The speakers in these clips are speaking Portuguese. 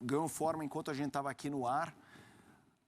ganhou forma enquanto a gente estava aqui no ar.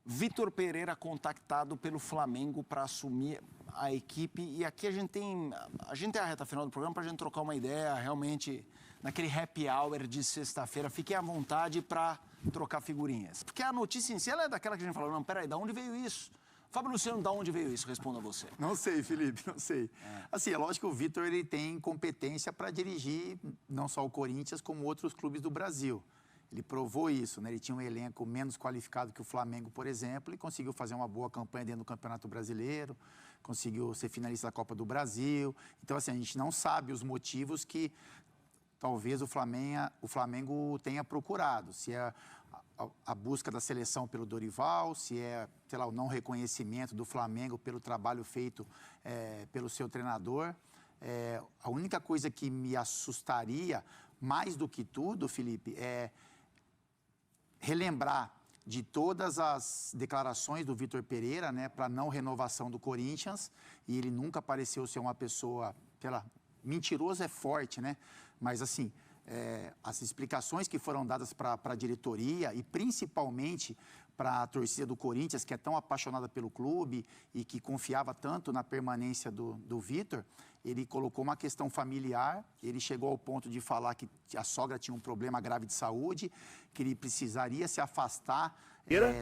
Vitor Pereira contactado pelo Flamengo para assumir a equipe. E aqui a gente tem a reta final do programa para a gente trocar uma ideia realmente naquele happy hour de sexta-feira. Fiquem à vontade para trocar figurinhas. Porque a notícia em si ela é daquela que a gente falou, não, peraí, de onde veio isso? Fábio Luciano, de onde veio isso? Responda você. Não sei, Felipe, não sei. Assim, é lógico que o Vitor ele tem competência para dirigir não só o Corinthians, como outros clubes do Brasil. Ele provou isso, né? Ele tinha um elenco menos qualificado que o Flamengo, por exemplo, e conseguiu fazer uma boa campanha dentro do Campeonato Brasileiro, conseguiu ser finalista da Copa do Brasil. Então, assim, a gente não sabe os motivos que talvez o Flamengo tenha procurado. Se é a busca da seleção pelo Dorival, se é, sei lá, o não reconhecimento do Flamengo pelo trabalho feito pelo seu treinador. A única coisa que me assustaria, mais do que tudo, Felipe, é relembrar de todas as declarações do Vitor Pereira, né, para não renovação do Corinthians, e ele nunca pareceu ser uma pessoa, mentiroso é forte, né, mas assim, as explicações que foram dadas para a diretoria e principalmente para a torcida do Corinthians, que é tão apaixonada pelo clube e que confiava tanto na permanência do Vitor, ele colocou uma questão familiar, ele chegou ao ponto de falar que a sogra tinha um problema grave de saúde, que ele precisaria se afastar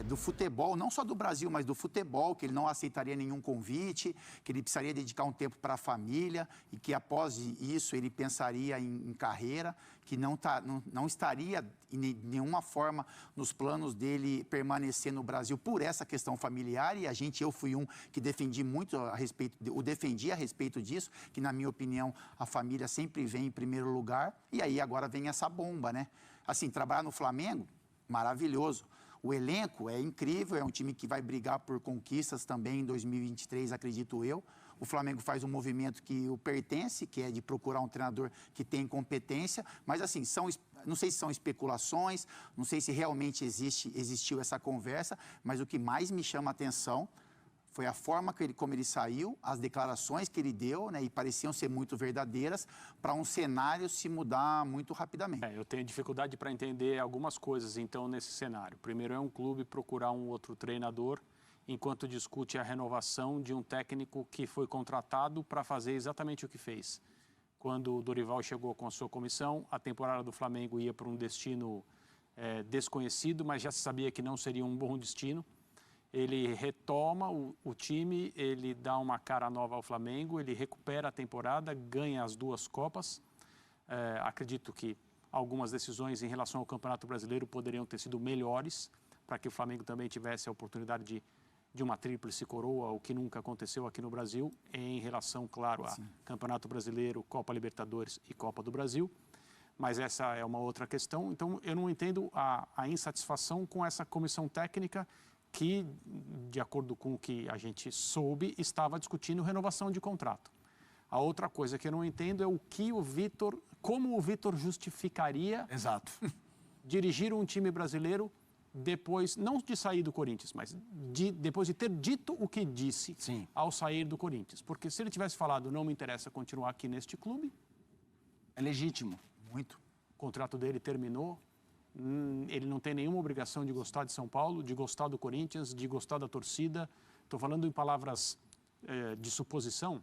do futebol, não só do Brasil, mas do futebol, que ele não aceitaria nenhum convite, que ele precisaria dedicar um tempo para a família e que após isso ele pensaria em carreira, que não estaria de nenhuma forma nos planos dele permanecer no Brasil por essa questão familiar, e eu fui um que defendi muito defendi a respeito disso, que na minha opinião a família sempre vem em primeiro lugar, e aí agora vem essa bomba, né? Assim, trabalhar no Flamengo, maravilhoso. O elenco é incrível, é um time que vai brigar por conquistas também em 2023, acredito eu. O Flamengo faz um movimento que o pertence, que é de procurar um treinador que tem competência, mas assim, não sei se são especulações, não sei se realmente existiu essa conversa, mas o que mais me chama a atenção foi a forma como ele saiu, as declarações que ele deu, né, e pareciam ser muito verdadeiras, para um cenário se mudar muito rapidamente. Eu tenho dificuldade para entender algumas coisas, então, nesse cenário. Primeiro, é um clube procurar um outro treinador, enquanto discute a renovação de um técnico que foi contratado para fazer exatamente o que fez. Quando o Dorival chegou com a sua comissão, a temporada do Flamengo ia para um destino desconhecido, mas já se sabia que não seria um bom destino. Ele retoma o time, ele dá uma cara nova ao Flamengo, ele recupera a temporada, ganha as duas Copas. Acredito que algumas decisões em relação ao Campeonato Brasileiro poderiam ter sido melhores, para que o Flamengo também tivesse a oportunidade de uma tríplice coroa, o que nunca aconteceu aqui no Brasil, em relação, claro, a Campeonato Brasileiro, Copa Libertadores e Copa do Brasil. Mas essa é uma outra questão. Então, eu não entendo a insatisfação com essa comissão técnica que, de acordo com o que a gente soube, estava discutindo renovação de contrato. A outra coisa que eu não entendo é como o Vitor justificaria dirigir um time brasileiro depois, não de sair do Corinthians, mas depois de ter dito o que disse ao sair do Corinthians. Porque se ele tivesse falado, não me interessa continuar aqui neste clube, é legítimo. Muito. O contrato dele terminou. Ele não tem nenhuma obrigação de gostar de São Paulo, de gostar do Corinthians, de gostar da torcida. Estou falando em palavras de suposição,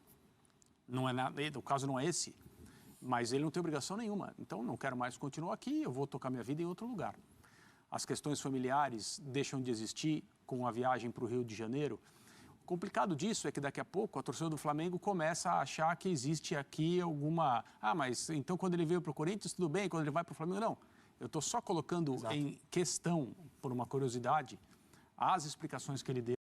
não é nada, o caso não é esse, mas ele não tem obrigação nenhuma. Então, não quero mais continuar aqui, eu vou tocar minha vida em outro lugar. As questões familiares deixam de existir com a viagem para o Rio de Janeiro. O complicado disso é que daqui a pouco a torcida do Flamengo começa a achar que existe aqui alguma... mas então quando ele veio para o Corinthians, tudo bem, quando ele vai para o Flamengo, não. Eu estou só colocando em questão, por uma curiosidade, as explicações que ele deu.